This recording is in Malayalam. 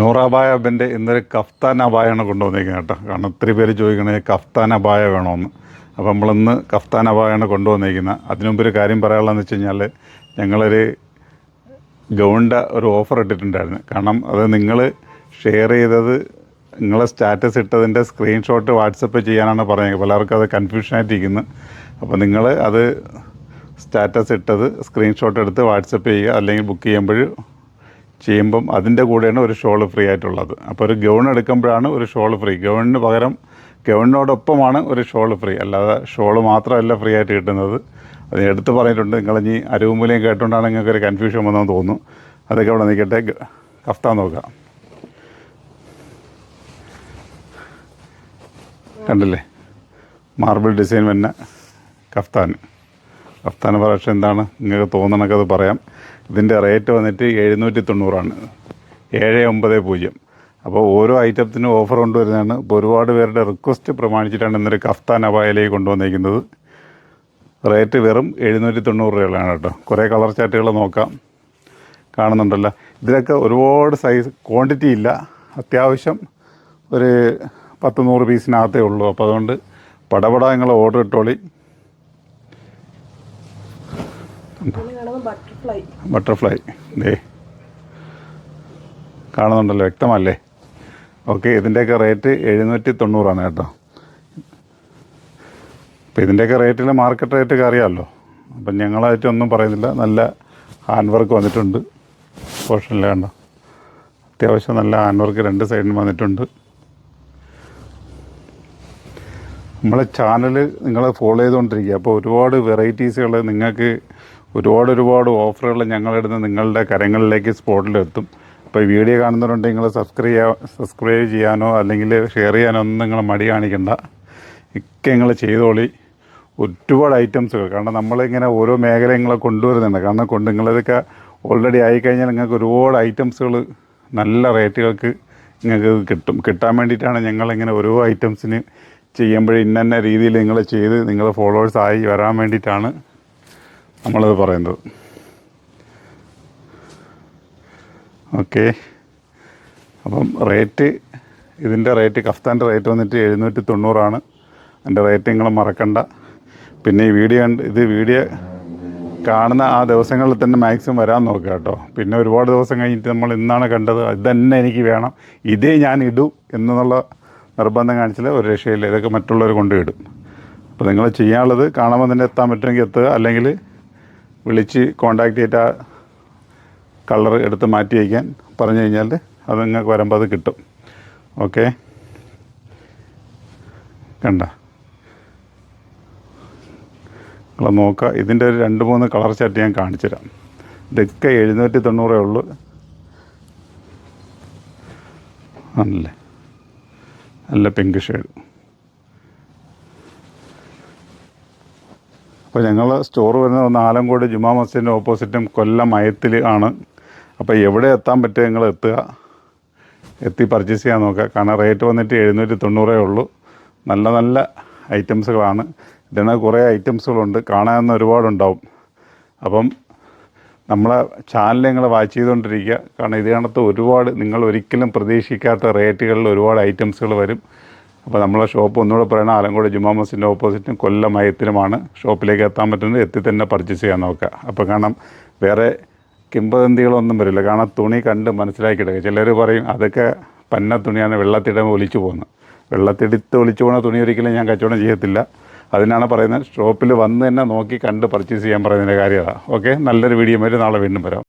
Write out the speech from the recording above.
നൂറാബായബിൻ്റെ ഇന്നൊരു കഫ്താൻ അബായാണ് കൊണ്ടുവന്നിരിക്കുന്നത് കേട്ടോ. കാരണം ഒത്തിരി പേര് ചോദിക്കണേ കഫ്താൻ അബായ വേണമെന്ന്. അപ്പോൾ നമ്മളിന്ന് കഫ്താൻ അബായാണ് കൊണ്ടുവന്നിരിക്കുന്നത്. അതിനു മുമ്പ് ഒരു കാര്യം പറയാനുള്ളതെന്ന് വെച്ച് കഴിഞ്ഞാൽ ഞങ്ങളൊരു ഗൗണിൻ്റെ ഒരു ഓഫർ ഇട്ടിട്ടുണ്ടായിരുന്നു. കാരണം അത് നിങ്ങൾ ഷെയർ ചെയ്തത് നിങ്ങളെ സ്റ്റാറ്റസ് ഇട്ടതിൻ്റെ സ്ക്രീൻഷോട്ട് വാട്സപ്പ് ചെയ്യാനാണ് പറഞ്ഞത്. പലർക്കും അത് കൺഫ്യൂഷനായിട്ടിരിക്കുന്നു. അപ്പോൾ നിങ്ങൾ അത് സ്റ്റാറ്റസ് ഇട്ടത് സ്ക്രീൻഷോട്ട് എടുത്ത് വാട്സപ്പ് ചെയ്യുക, അല്ലെങ്കിൽ ബുക്ക് ചെയ്യുമ്പം അതിൻ്റെ കൂടെയാണ് ഒരു ഷോൾ ഫ്രീ ആയിട്ടുള്ളത്. അപ്പോൾ ഒരു ഗൗൺ എടുക്കുമ്പോഴാണ് ഒരു ഷോൾ ഫ്രീ. ഗൗണിന് പകരം ഗൗണിനോടൊപ്പമാണ് ഒരു ഷോൾ ഫ്രീ, അല്ലാതെ ഷോൾ മാത്രമല്ല ഫ്രീ ആയിട്ട് കിട്ടുന്നത്. അത് എടുത്ത് പറഞ്ഞിട്ടുണ്ട്. നിങ്ങളിനി അരുവുമൂലയും കേട്ടുകൊണ്ടാണ് നിങ്ങൾക്കൊരു കൺഫ്യൂഷൻ വന്നതെന്ന് തോന്നുന്നു. അതൊക്കെ അവിടെ നിൽക്കട്ടെ. കഫ്താൻ നോക്കാം. കണ്ടില്ലേ, മാർബിൾ ഡിസൈൻ തന്നെ കഫ്താൻ പക്ഷേ എന്താണ് നിങ്ങൾക്ക് തോന്നണൊക്കെ അത് പറയാം. ഇതിൻ്റെ റേറ്റ് വന്നിട്ട് 790 790. അപ്പോൾ ഓരോ ഐറ്റത്തിനും ഓഫർ കൊണ്ടുവരുന്നതാണ്. ഇപ്പോൾ ഒരുപാട് പേരുടെ റിക്വസ്റ്റ് പ്രമാണിച്ചിട്ടാണ് ഇന്നൊരു കഫ്താൻ അബായയിലേക്ക് കൊണ്ടുവന്നിരിക്കുന്നത്. റേറ്റ് വെറും 790 രൂപയാണ് കേട്ടോ. കുറേ കളർ ചാർട്ടുകൾ നോക്കാം, കാണുന്നുണ്ടല്ലോ. ഇതിലൊക്കെ ഒരുപാട് സൈസ് ക്വാണ്ടിറ്റി ഇല്ല, അത്യാവശ്യം ഒരു 10-100 പീസിനകത്തേ ഉള്ളൂ. അപ്പോൾ അതുകൊണ്ട് പടപട നിങ്ങൾ ഓർഡർ ഇട്ടോളി. ബട്ടർഫ്ലൈ ദേ കാണുന്നുണ്ടല്ലോ, വ്യക്തമല്ലേ? ഓക്കെ, ഇതിൻ്റെയൊക്കെ റേറ്റ് 790 കേട്ടോ. അപ്പോൾ ഇതിൻ്റെയൊക്കെ റേറ്റിൽ മാർക്കറ്റ് റേറ്റൊക്കെ അറിയാമല്ലോ. അപ്പം ഞങ്ങളായിട്ടൊന്നും പറയുന്നില്ല. നല്ല ഹാൻഡ് വർക്ക് വന്നിട്ടുണ്ട് പോർഷനിൽ, കണ്ടോ. അത്യാവശ്യം നല്ല ഹാൻഡ് വർക്ക് രണ്ട് സൈഡിലും വന്നിട്ടുണ്ട്. നമ്മളെ ചാനൽ നിങ്ങൾ ഫോളോ ചെയ്തുകൊണ്ടിരിക്കുക. അപ്പോൾ ഒരുപാട് വെറൈറ്റീസുകൾ, നിങ്ങൾക്ക് ഒരുപാട് ഓഫറുകൾ ഞങ്ങളിടുന്ന നിങ്ങളുടെ കരങ്ങളിലേക്ക് സ്പോട്ടിലെത്തും. അപ്പോൾ ഈ വീഡിയോ കാണുന്നവരുണ്ടെങ്കിൽ നിങ്ങൾ സബ്സ്ക്രൈബ് ചെയ്യാനോ അല്ലെങ്കിൽ ഷെയർ ചെയ്യാനോ ഒന്നും നിങ്ങൾ മടി കാണിക്കണ്ട. ഒക്കെ നിങ്ങൾ ചെയ്തോളി. ഒരുപാട് ഐറ്റംസുകൾ, കാരണം നമ്മളിങ്ങനെ ഓരോ മേഖലകളെ കൊണ്ടുവരുന്നുണ്ട്. കാരണം നിങ്ങളിതൊക്കെ ഓൾറെഡി ആയിക്കഴിഞ്ഞാൽ നിങ്ങൾക്ക് ഒരുപാട് ഐറ്റംസുകൾ നല്ല റേറ്റുകൾക്ക് നിങ്ങൾക്ക് കിട്ടാൻ വേണ്ടിയിട്ടാണ് ഞങ്ങളിങ്ങനെ ഓരോ ഐറ്റംസിന് ചെയ്യുമ്പോൾ ഇന്ന രീതിയിൽ നിങ്ങൾ ചെയ്ത് നിങ്ങൾ ഫോളോവേഴ്സ് ആയി വരാൻ വേണ്ടിയിട്ടാണ് നമ്മളത് പറയുന്നത്. ഓക്കെ, അപ്പം ഇതിൻ്റെ റേറ്റ് കഫ്താൻ്റെ റേറ്റ് വന്നിട്ട് 790. അതിൻ്റെ റേറ്റ് നിങ്ങൾ മറക്കണ്ട. പിന്നെ ഈ വീഡിയോ കാണുന്ന ആ ദിവസങ്ങളിൽ തന്നെ മാക്സിമം വരാൻ നോക്കുക കേട്ടോ. പിന്നെ ഒരുപാട് ദിവസം കഴിഞ്ഞിട്ട് നമ്മൾ ഇന്നാണ് കണ്ടത്, ഇതന്നെ എനിക്ക് വേണം, ഇതേ ഞാൻ ഇടൂ എന്നുള്ള നിർബന്ധം കാണിച്ചാൽ ഒരു രക്ഷയില്ല. ഇതൊക്കെ മറ്റുള്ളവർ കൊണ്ടുപോയിടും. അപ്പോൾ നിങ്ങൾ ചെയ്യാനുള്ളത് കാണുമ്പോൾ തന്നെ എത്താൻ പറ്റുമെങ്കിൽ എത്തുക, അല്ലെങ്കിൽ വിളിച്ച് കോണ്ടാക്ട് ചെയ്തിട്ട് ആ കളർ എടുത്ത് മാറ്റി വയ്ക്കാൻ പറഞ്ഞു കഴിഞ്ഞാൽ അത് നിങ്ങൾക്ക് വരുമ്പോൾ അത് കിട്ടും. ഓക്കെ, കണ്ട നിങ്ങൾ നോക്കുക. ഇതിൻ്റെ ഒരു 2-3 കളർ ചാർട്ട് ഞാൻ കാണിച്ചു തരാം. ഇതൊക്കെ 790 ഉള്ളൂ. ആണല്ലേ, നല്ല പിങ്ക് ഷെയ്ഡ്. അപ്പോൾ ഞങ്ങൾ സ്റ്റോർ വരുന്നത് ആലങ്കോട് ജുമാ മസ്ജിദിൻ്റെ ഓപ്പോസിറ്റും കൊല്ലം മയത്തിൽ ആണ്. അപ്പോൾ എവിടെ എത്താൻ പറ്റുക നിങ്ങൾ എത്തി പർച്ചേസ് ചെയ്യാൻ നോക്കുക. കാരണം റേറ്റ് വന്നിട്ട് 790 ഉള്ളൂ. നല്ല ഐറ്റംസുകളാണ്. ഇതിന് കുറേ ഐറ്റംസുകളുണ്ട്, കാണാവുന്ന ഒരുപാടുണ്ടാവും. അപ്പം നമ്മളെ ചാനൽ നിങ്ങൾ വാച്ച് ചെയ്തുകൊണ്ടിരിക്കുക. കാരണം ഇത് കണത്ത് ഒരുപാട് നിങ്ങൾ ഒരിക്കലും പ്രതീക്ഷിക്കാത്ത റേറ്റുകളിൽ ഒരുപാട് ഐറ്റംസുകൾ വരും. അപ്പോൾ നമ്മളെ ഷോപ്പ് ഒന്നുകൂടെ പറയണം, ആലങ്കോട് ജുമാ മസ്ജിദിൻ്റെ ഓപ്പോസിറ്റും കൊല്ലം മയത്തിലുമാണ്. ഷോപ്പിലേക്ക് എത്താൻ പറ്റുന്നത് എത്തി തന്നെ പർച്ചേസ് ചെയ്യാൻ നോക്കുക. അപ്പോൾ കാരണം വേറെ കിംവദന്തികളൊന്നും വരില്ല. കാരണം തുണി കണ്ട് മനസ്സിലാക്കിയിട്ടൊക്കെ ചിലർ പറയും അതൊക്കെ പന്ന തുണിയാണ്, വെള്ളത്തിടുമ്പോൾ ഒലിച്ചു പോകുന്നത്. വെള്ളത്തിടുത്ത് ഒലിച്ചു പോകുന്ന തുണി ഒരിക്കലും ഞാൻ കച്ചവടം ചെയ്യത്തില്ല. അതിനാണ് പറയുന്നത് ഷോപ്പിൽ വന്ന് തന്നെ നോക്കി കണ്ട് പർച്ചേസ് ചെയ്യാൻ പറയുന്നതിൻ്റെ കാര്യമാണ്. ഓക്കെ, നല്ലൊരു വീഡിയോ നാളെ വീണ്ടും വരാം.